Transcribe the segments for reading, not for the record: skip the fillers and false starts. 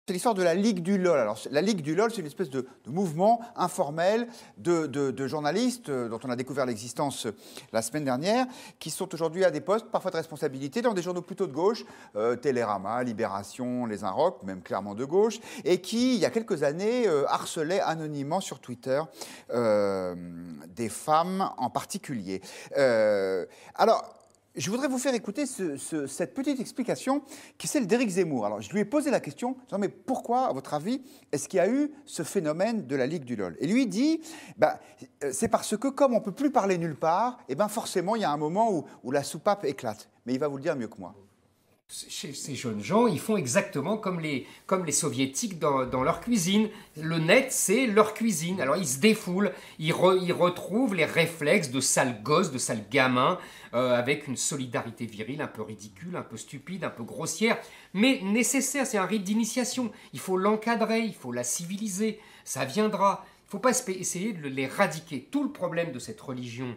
C'est l'histoire de la Ligue du LOL. Alors, la Ligue du LOL, c'est une espèce de mouvement informel de journalistes dont on a découvert l'existence la semaine dernière, qui sont aujourd'hui à des postes, parfois de responsabilité, dans des journaux plutôt de gauche, Télérama, Libération, Les Inrocks, même clairement de gauche, et qui, il y a quelques années, harcelaient anonymement sur Twitter des femmes en particulier. Alors, je voudrais vous faire écouter cette petite explication qui est celle d'Éric Zemmour. Alors, je lui ai posé la question, disant, mais pourquoi, à votre avis, est-ce qu'il y a eu ce phénomène de la Ligue du LOL? Et lui dit, c'est parce que comme on ne peut plus parler nulle part, forcément, il y a un moment où la soupape éclate. Mais il va vous le dire mieux que moi. Chez ces jeunes gens, ils font exactement comme les soviétiques dans leur cuisine. Le net, c'est leur cuisine. Alors ils se défoulent, ils retrouvent les réflexes de sales gosses, de sales gamins, avec une solidarité virile un peu ridicule, un peu stupide, un peu grossière, mais nécessaire. C'est un rite d'initiation. Il faut l'encadrer, il faut la civiliser. Ça viendra. Il ne faut pas essayer de l'éradiquer. Tout le problème de cette religion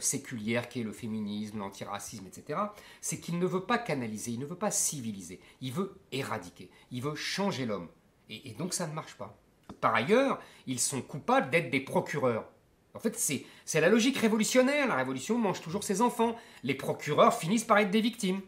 séculière qui est le féminisme, l'antiracisme, etc., c'est qu'il ne veut pas canaliser, il ne veut pas civiliser, il veut éradiquer, il veut changer l'homme. Et donc ça ne marche pas. Par ailleurs, ils sont coupables d'être des procureurs. En fait, c'est la logique révolutionnaire. La révolution mange toujours ses enfants. Les procureurs finissent par être des victimes.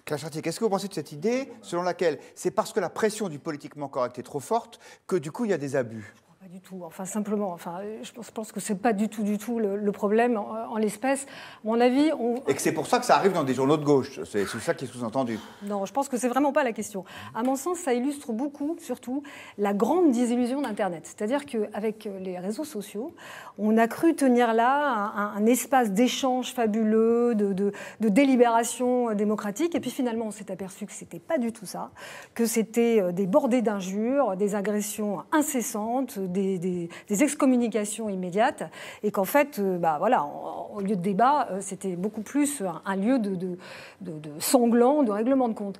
Claire Chartier, qu'est-ce que vous pensez de cette idée selon laquelle c'est parce que la pression du politiquement correct est trop forte que du coup il y a des abus? Pas du tout. Enfin, simplement, je pense que c'est pas du tout le problème en l'espèce. À mon avis, Et que c'est pour ça que ça arrive dans des journaux de gauche. C'est ça qui est sous-entendu. Non, je pense que c'est vraiment pas la question. À mon sens, ça illustre beaucoup, surtout, la grande désillusion d'Internet. C'est-à-dire qu'avec les réseaux sociaux, on a cru tenir là un espace d'échange fabuleux, de délibération démocratique, et puis finalement, on s'est aperçu que c'était pas du tout ça, que c'était des bordées d'injures, des agressions incessantes, des excommunications immédiates, et qu'en fait, au lieu de débat, c'était beaucoup plus un lieu de sanglant, de règlement de compte.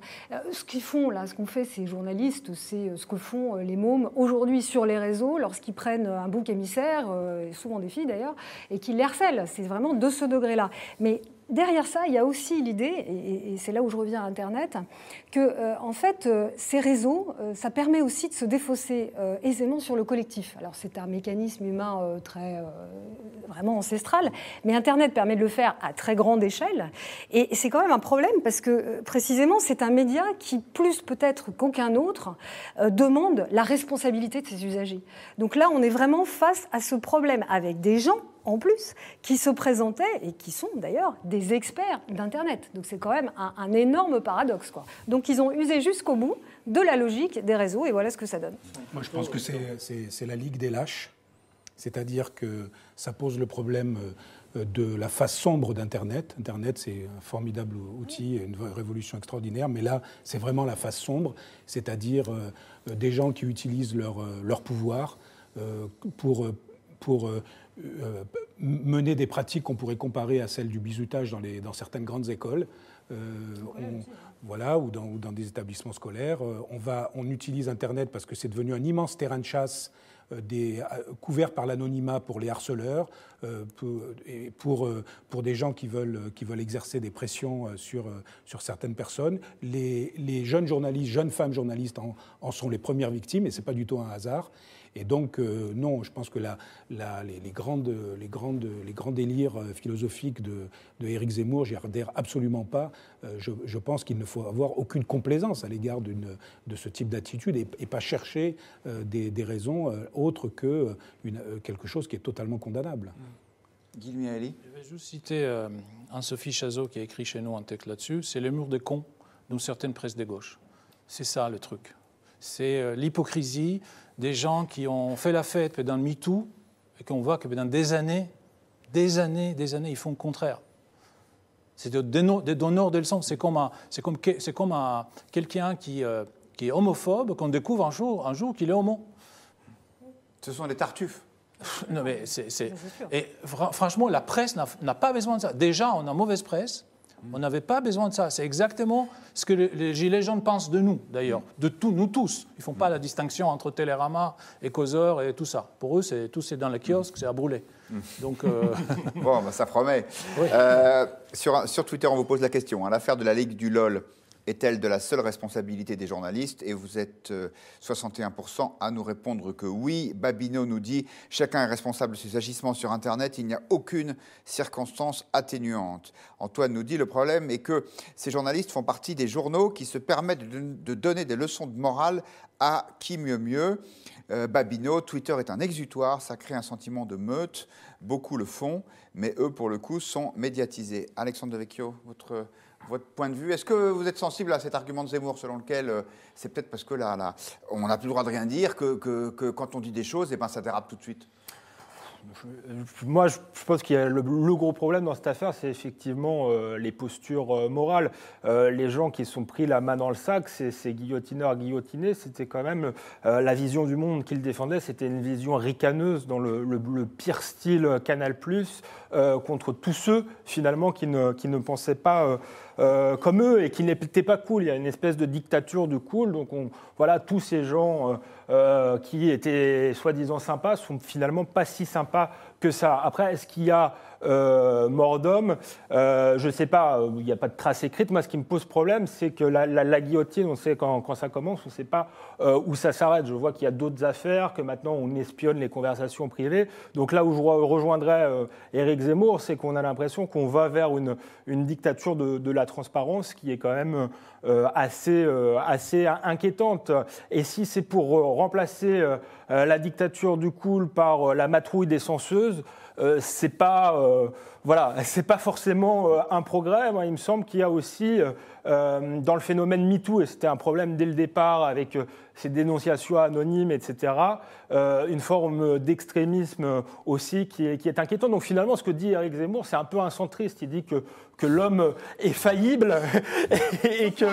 Ce qu'ils font là, ce qu'ont fait ces journalistes, c'est ce que font les mômes aujourd'hui sur les réseaux lorsqu'ils prennent un bouc émissaire, souvent des filles d'ailleurs, et qu'ils les harcèlent. C'est vraiment de ce degré-là. Mais derrière ça, il y a aussi l'idée, et c'est là où je reviens à Internet, que en fait, ces réseaux, ça permet aussi de se défausser aisément sur le collectif. Alors c'est un mécanisme humain vraiment ancestral, mais Internet permet de le faire à très grande échelle. Et c'est quand même un problème parce que précisément, c'est un média qui, plus peut-être qu'aucun autre, demande la responsabilité de ses usagers. Donc là, on est vraiment face à ce problème avec des gens en plus, qui se présentaient, et qui sont d'ailleurs des experts d'Internet. Donc c'est quand même un énorme paradoxe, quoi. Donc ils ont usé jusqu'au bout de la logique des réseaux, et voilà ce que ça donne. Moi je pense que c'est la ligue des lâches, c'est-à-dire que ça pose le problème de la face sombre d'Internet. Internet, c'est un formidable outil, une révolution extraordinaire, mais là, c'est vraiment la face sombre, c'est-à-dire des gens qui utilisent leur pouvoir pour mener des pratiques qu'on pourrait comparer à celles du bizutage dans certaines grandes écoles, ou dans des établissements scolaires. On utilise Internet parce que c'est devenu un immense terrain de chasse couvert par l'anonymat pour les harceleurs, pour des gens qui veulent exercer des pressions sur certaines personnes. Les jeunes journalistes, jeunes femmes journalistes en sont les premières victimes, et ce n'est pas du tout un hasard. Et donc, non, je pense que les grands délires philosophiques de Éric Zemmour, j'y adhère absolument pas. Je pense qu'il ne faut avoir aucune complaisance à l'égard de ce type d'attitude et pas chercher des raisons autres que quelque chose qui est totalement condamnable. Guy Miali. Je vais juste citer Anne-Sophie Chazot qui a écrit chez nous un texte là-dessus. C'est le mur de cons d'une certaine presse de gauche. C'est ça le truc. C'est l'hypocrisie des gens qui ont fait la fête dans le MeToo et qu'on voit que pendant des années, ils font le contraire. C'est des donneurs de leçons. C'est comme quelqu'un qui est homophobe, qu'on découvre un jour qu'il est homo. Ce sont des tartuffes. Non, mais Et franchement, la presse n'a pas besoin de ça. Déjà, on a mauvaise presse. On n'avait pas besoin de ça. C'est exactement ce que les Gilets jaunes pensent de nous, d'ailleurs, de nous tous. Ils ne font pas la distinction entre Télérama et Causeur et tout ça. Pour eux, tout c'est dans le kiosque, c'est à brûler. Donc, Bon, ça promet. Oui. Sur Twitter, on vous pose la question. L'affaire de la Ligue du LOL est-elle de la seule responsabilité des journalistes? Et vous êtes 61% à nous répondre que oui. Babineau nous dit « Chacun est responsable de ses agissements sur Internet, il n'y a aucune circonstance atténuante ». Antoine nous dit « Le problème est que ces journalistes font partie des journaux qui se permettent de donner des leçons de morale à qui mieux. Babineau, Twitter est un exutoire, ça crée un sentiment de meute, beaucoup le font, mais eux, pour le coup, sont médiatisés. » Alexandre Devecchio, votre point de vue. Est-ce que vous êtes sensible à cet argument de Zemmour selon lequel c'est peut-être parce que là, on n'a plus le droit de rien dire que quand on dit des choses, ça dérape tout de suite? Moi, je pense qu'il y a le gros problème dans cette affaire, c'est effectivement les postures morales. Les gens qui sont pris la main dans le sac, ces guillotineurs guillotinés, c'était quand même la vision du monde qu'ils défendaient, c'était une vision ricaneuse dans le pire style Canal+, contre tous ceux, finalement, qui ne pensaient pas comme eux et qui n'étaient pas cool. Il y a une espèce de dictature du cool. Donc, voilà, tous ces gens qui étaient soi-disant sympas sont finalement pas si sympas que ça. Après, est-ce qu'il y a mort d'homme? Je ne sais pas, il n'y a pas de trace écrite. Moi, ce qui me pose problème, c'est que la guillotine, on sait quand ça commence, on ne sait pas où ça s'arrête. Je vois qu'il y a d'autres affaires, que maintenant on espionne les conversations privées. Donc là où je rejoindrais Éric Zemmour, c'est qu'on a l'impression qu'on va vers une dictature de la transparence qui est quand même assez inquiétante. Et si c'est pour remplacer la dictature du cool par la matrouille des censeuses, c'est pas forcément un progrès. Moi, il me semble qu'il y a aussi dans le phénomène MeToo, et c'était un problème dès le départ avec ces dénonciations anonymes, etc., une forme d'extrémisme aussi qui est inquiétante. Donc finalement, ce que dit Éric Zemmour, c'est un peu un centriste. Il dit que l'homme est faillible et que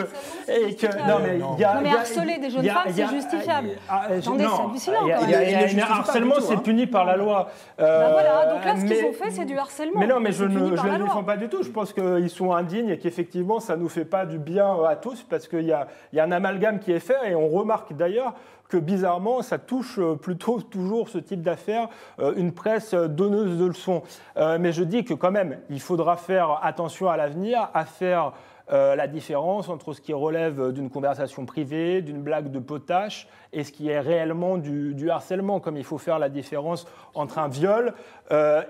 non mais harceler des jeunes femmes, c'est justifiable. Attendez, c'est hallucinant quand même. Harcèlement, c'est puni par la loi. Voilà, donc là, ce qu'ils ont fait, c'est du harcèlement. Mais non, mais je ne le défends pas du tout. Je pense qu'ils sont indignes et qu'effectivement, ça nous fait pas du bien à tous parce qu'il y a un amalgame qui est fait et on remarque d'ailleurs que bizarrement, ça touche plutôt toujours ce type d'affaires, une presse donneuse de leçons. Mais je dis que quand même, il faudra faire attention à l'avenir, à faire la différence entre ce qui relève d'une conversation privée, d'une blague de potache, et ce qui est réellement du harcèlement, comme il faut faire la différence entre un viol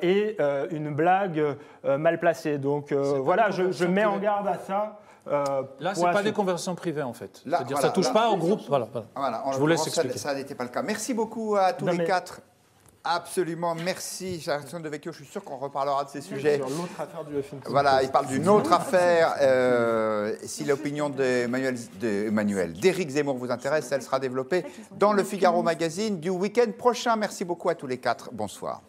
et une blague mal placée. Donc voilà, je mets en garde à ça. Là, ce n'est pas des conversations privées, en fait. C'est-à-dire ça ne touche pas au groupe. Voilà. Je vous laisse expliquer. Ça n'était pas le cas. Merci beaucoup à tous les quatre. Absolument, merci. Alexandre Devecchio, je suis sûr qu'on reparlera de ces sujets. Sur l'autre affaire du FMI. Voilà, il parle d'une autre affaire. Si l'opinion d'Éric Zemmour vous intéresse, elle sera développée dans le Figaro Magazine du week-end prochain. Merci beaucoup à tous les quatre. Bonsoir.